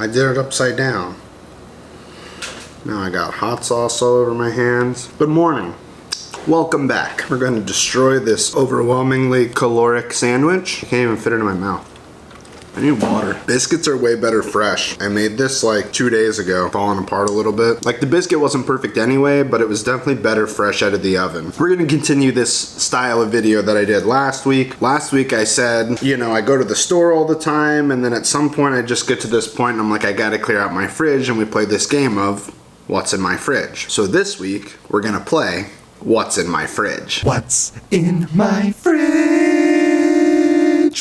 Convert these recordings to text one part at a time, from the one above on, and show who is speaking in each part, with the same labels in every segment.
Speaker 1: I did it upside down. Now I got hot sauce all over my hands. Good morning. Welcome back. We're going to destroy this overwhelmingly caloric sandwich. I can't even fit it in my mouth. I need water. Biscuits are way better fresh. I made this like 2 days ago, falling apart a little bit. Like the biscuit wasn't perfect anyway, but it was definitely better fresh out of the oven. We're gonna continue this style of video that I did last week. Last week I said, you know, I go to the store all the time, and then at some point I just get to this point and I'm like, I gotta clear out my fridge, and we play this game of what's in my fridge. So this week we're gonna play what's in my fridge.
Speaker 2: What's in my fridge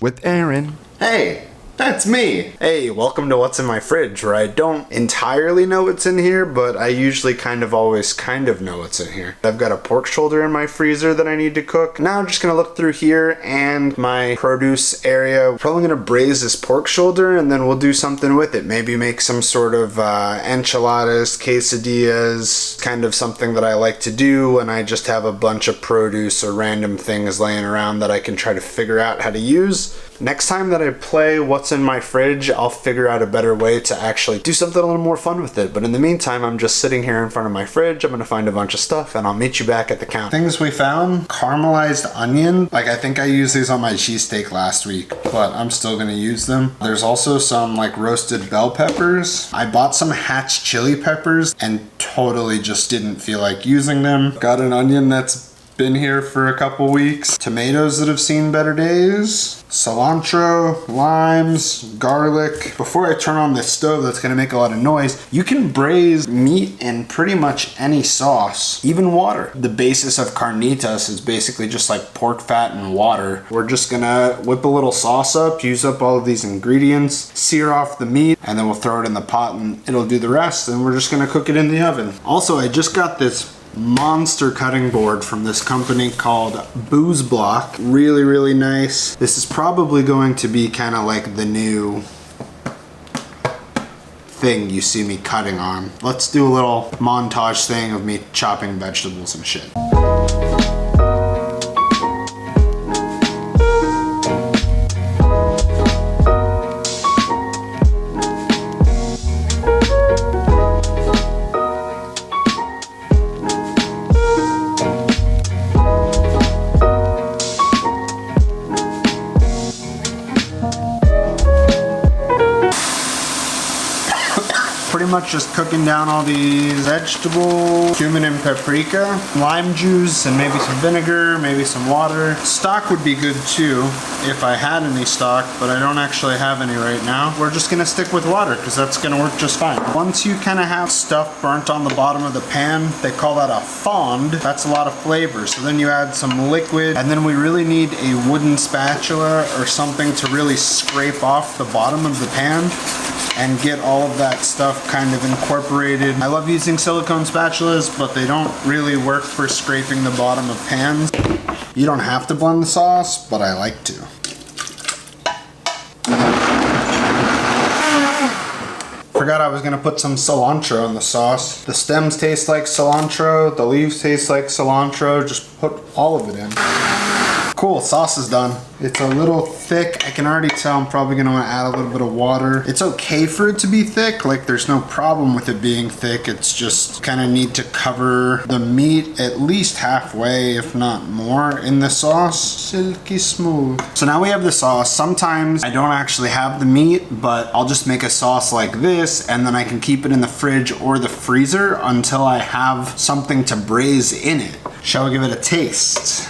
Speaker 2: with Aaron.
Speaker 1: Hey, that's me. Hey, welcome to What's in My Fridge, where I don't entirely know what's in here, but I usually always know what's in here. I've got a pork shoulder in my freezer that I need to cook. Now I'm just gonna look through here and my produce area. We're probably gonna braise this pork shoulder and then we'll do something with it. Maybe make some sort of enchiladas, quesadillas, kind of something that I like to do when I just have a bunch of produce or random things laying around that I can try to figure out how to use. Next time that I play What's in My Fridge, I'll figure out a better way to actually do something a little more fun with it. But in the meantime, I'm just sitting here in front of my fridge. I'm gonna find a bunch of stuff and I'll meet you back at the counter. Things we found: caramelized onion. Like, I think I used these on my cheesesteak last week, but I'm still gonna use them. There's also some like roasted bell peppers. I bought some Hatch chili peppers and totally just didn't feel like using them. Got an onion that's been here for a couple weeks. Tomatoes that have seen better days. Cilantro, limes, garlic. Before I turn on this stove that's gonna make a lot of noise, you can braise meat in pretty much any sauce, even water. The basis of carnitas is basically just like pork fat and water. We're just gonna whip a little sauce up, use up all of these ingredients, sear off the meat, and then we'll throw it in the pot and it'll do the rest, and we're just gonna cook it in the oven. Also, I just got this monster cutting board from this company called Booze Block. Really, really nice. This is probably going to be kind of like the new thing you see me cutting on. Let's do a little montage thing of me chopping vegetables and shit. Pretty much just cooking down all these vegetables, cumin and paprika, lime juice, and maybe some vinegar, maybe some water. Stock would be good too if I had any stock, but I don't actually have any right now. We're just gonna stick with water because that's gonna work just fine. Once you kind of have stuff burnt on the bottom of the pan, they call that a fond. That's a lot of flavor. So then you add some liquid, and then we really need a wooden spatula or something to really scrape off the bottom of the pan and get all of that stuff kind of incorporated. I love using silicone spatulas, but they don't really work for scraping the bottom of pans. You don't have to blend the sauce, but I like to. Forgot I was gonna put some cilantro in the sauce. The stems taste like cilantro, the leaves taste like cilantro. Just put all of it in. Cool, sauce is done. It's a little thick. I can already tell I'm probably gonna wanna add a little bit of water. It's okay for it to be thick. Like, there's no problem with it being thick. It's just kinda need to cover the meat at least halfway, if not more, in the sauce. Silky smooth. So now we have the sauce. Sometimes I don't actually have the meat, but I'll just make a sauce like this, and then I can keep it in the fridge or the freezer until I have something to braise in it. Shall we give it a taste?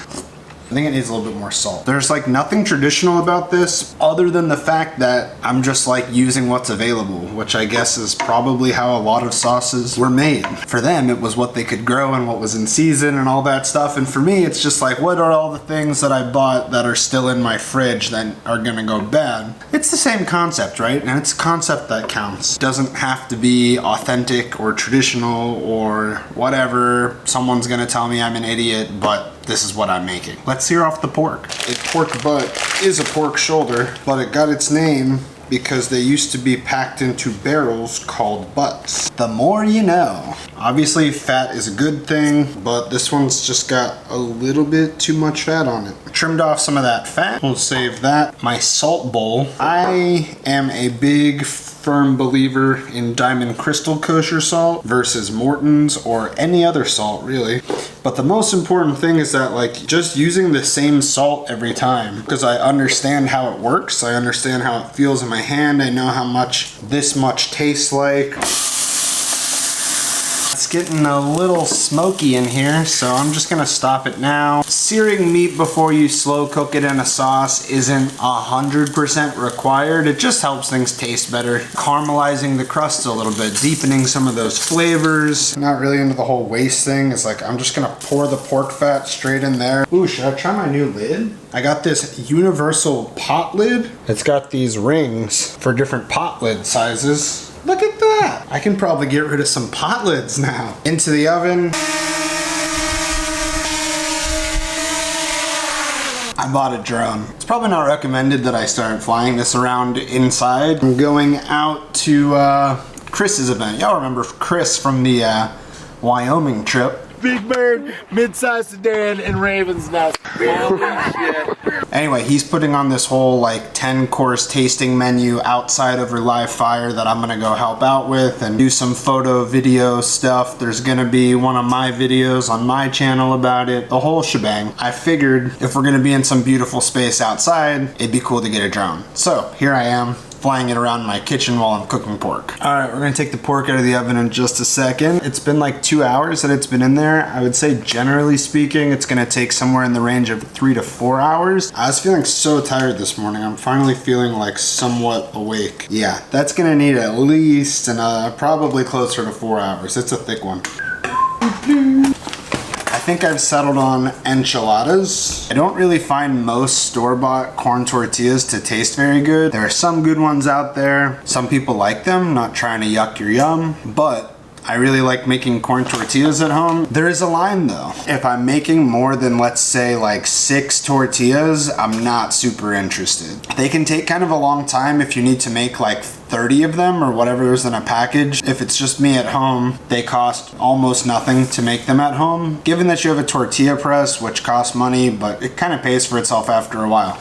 Speaker 1: I think it needs a little bit more salt. There's like nothing traditional about this other than the fact that I'm just like using what's available, which I guess is probably how a lot of sauces were made. For them, it was what they could grow and what was in season and all that stuff. And for me, it's just like, what are all the things that I bought that are still in my fridge that are gonna go bad? It's the same concept, right? And it's a concept that counts. It doesn't have to be authentic or traditional or whatever. Someone's gonna tell me I'm an idiot, but this is what I'm making. Let's sear off the pork. A pork butt is a pork shoulder, but it got its name because they used to be packed into barrels called butts. The more you know. Obviously fat is a good thing, but this one's just got a little bit too much fat on it. Trimmed off some of that fat. We'll save that. My salt bowl. I am a big firm believer in Diamond Crystal kosher salt versus Morton's or any other salt really. But the most important thing is that like just using the same salt every time, because I understand how it works. I understand how it feels in my hand. I know how much this much tastes like. It's getting a little smoky in here, so I'm just gonna stop it now. Searing meat before you slow cook it in a sauce isn't 100% required. It just helps things taste better. Caramelizing the crust a little bit, deepening some of those flavors. Not really into the whole waste thing. It's like I'm just gonna pour the pork fat straight in there. Ooh, should I try my new lid? I got this universal pot lid. It's got these rings for different pot lid sizes. Look at that! I can probably get rid of some pot lids now. Into the oven. I bought a drone. It's probably not recommended that I start flying this around inside. I'm going out to Chris's event. Y'all remember Chris from the Wyoming trip.
Speaker 3: Big Bird, mid-sized sedan, and Raven's Nest. Holy shit.
Speaker 1: Anyway, he's putting on this whole like 10-course tasting menu outside over live fire that I'm gonna go help out with and do some photo, video stuff. There's gonna be one of my videos on my channel about it, the whole shebang. I figured if we're gonna be in some beautiful space outside, it'd be cool to get a drone. So here I am, flying it around my kitchen while I'm cooking pork. All right, we're gonna take the pork out of the oven in just a second. It's been like 2 hours that it's been in there. I would say generally speaking, it's gonna take somewhere in the range of 3 to 4 hours. I was feeling so tired this morning. I'm finally feeling like somewhat awake. Yeah, that's gonna need at least probably closer to 4 hours. It's a thick one. I think I've settled on enchiladas. I don't really find most store-bought corn tortillas to taste very good. There are some good ones out there. Some people like them, not trying to yuck your yum, but I really like making corn tortillas at home. There is a line though. If I'm making more than, let's say, like 6 tortillas, I'm not super interested. They can take kind of a long time if you need to make like 30 of them or whatever is in a package. If it's just me at home, they cost almost nothing to make them at home. Given that you have a tortilla press, which costs money, but it kind of pays for itself after a while.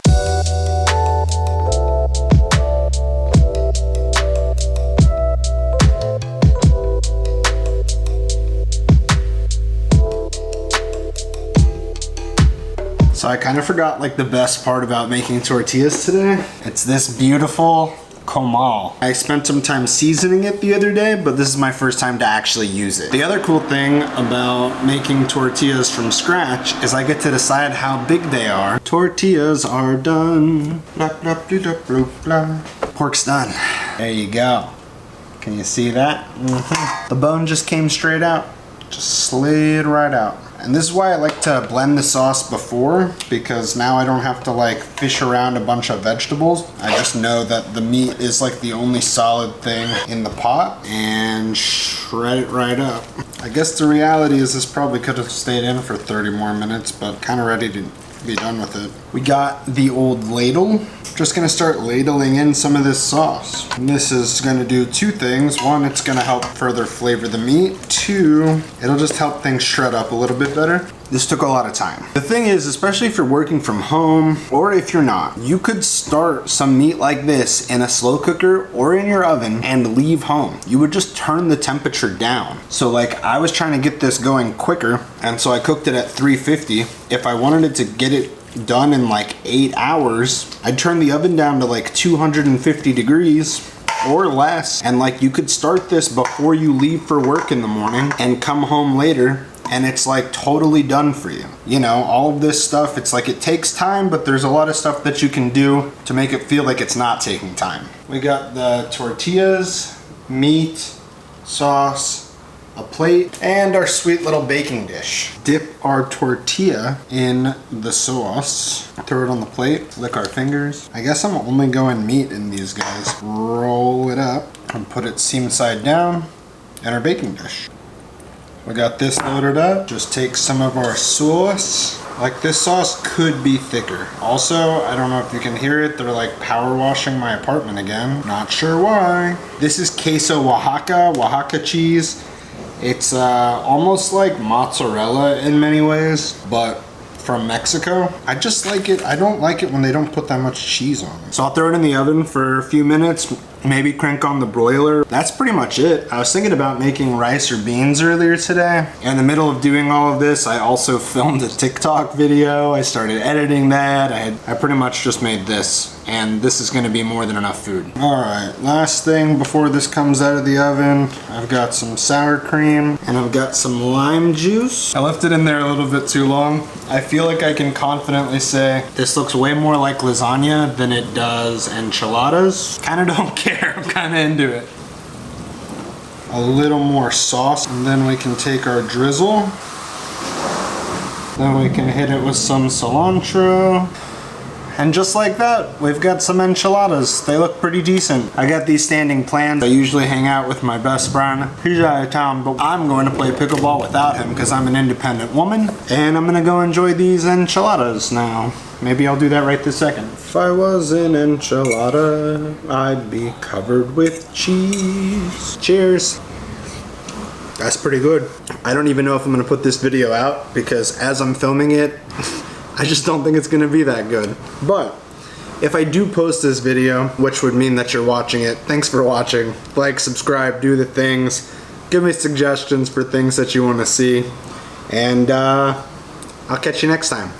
Speaker 1: So I kind of forgot like the best part about making tortillas today. It's this beautiful comal. I spent some time seasoning it the other day, but this is my first time to actually use it. The other cool thing about making tortillas from scratch is I get to decide how big they are. Tortillas are done. Blah, blah, blah, blah, blah. Pork's done. There you go. Can you see that? The bone just came straight out. Just slid right out. And this is why I like to blend the sauce before, because now I don't have to like fish around a bunch of vegetables. I just know that the meat is like the only solid thing in the pot and shred it right up. I guess the reality is this probably could have stayed in for 30 more minutes, but kind of ready to be done with it. We got the old ladle. Just gonna start ladling in some of this sauce. And this is gonna do 2 things. 1, it's gonna help further flavor the meat. 2, it'll just help things shred up a little bit better. This took a lot of time. The thing is, especially if you're working from home, or if you're not, you could start some meat like this in a slow cooker or in your oven and leave home. You would just turn the temperature down. So like I was trying to get this going quicker, and so I cooked it at 350. If I wanted it to get it done in like 8 hours, I'd turn the oven down to like 250 degrees or less, and like you could start this before you leave for work in the morning and come home later, and it's like totally done for you. You know, all of this stuff, it's like it takes time, but there's a lot of stuff that you can do to make it feel like it's not taking time. We got the tortillas, meat, sauce, a plate, and our sweet little baking dish. Dip our tortilla in the sauce, throw it on the plate, lick our fingers. I guess I'm only going meat in these guys. Roll it up and put it seam side down in our baking dish. We got this loaded up. Just take some of our sauce. Like, this sauce could be thicker. Also, I don't know if you can hear it, they're like power washing my apartment again. Not sure why. This is queso Oaxaca cheese. It's almost like mozzarella in many ways, but from Mexico. I just like it. I don't like it when they don't put that much cheese on it. So I'll throw it in the oven for a few minutes, maybe crank on the broiler. That's pretty much it. I was thinking about making rice or beans earlier today. In the middle of doing all of this, I also filmed a TikTok video. I started editing that. I pretty much just made this, and this is gonna be more than enough food. All right, last thing before this comes out of the oven, I've got some sour cream and I've got some lime juice. I left it in there a little bit too long. I feel like I can confidently say this looks way more like lasagna than it does enchiladas. Kinda don't care, I'm kinda into it. A little more sauce, and then we can take our drizzle. Then we can hit it with some cilantro. And just like that, we've got some enchiladas. They look pretty decent. I got these standing plans. I usually hang out with my best friend. He's out of town, but I'm going to play pickleball without him because I'm an independent woman. And I'm gonna go enjoy these enchiladas now. Maybe I'll do that right this second. If I was an enchilada, I'd be covered with cheese. Cheers. That's pretty good. I don't even know if I'm gonna put this video out because as I'm filming it, I just don't think it's gonna be that good. But if I do post this video, which would mean that you're watching it, thanks for watching. Like, subscribe, do the things. Give me suggestions for things that you wanna see. And I'll catch you next time.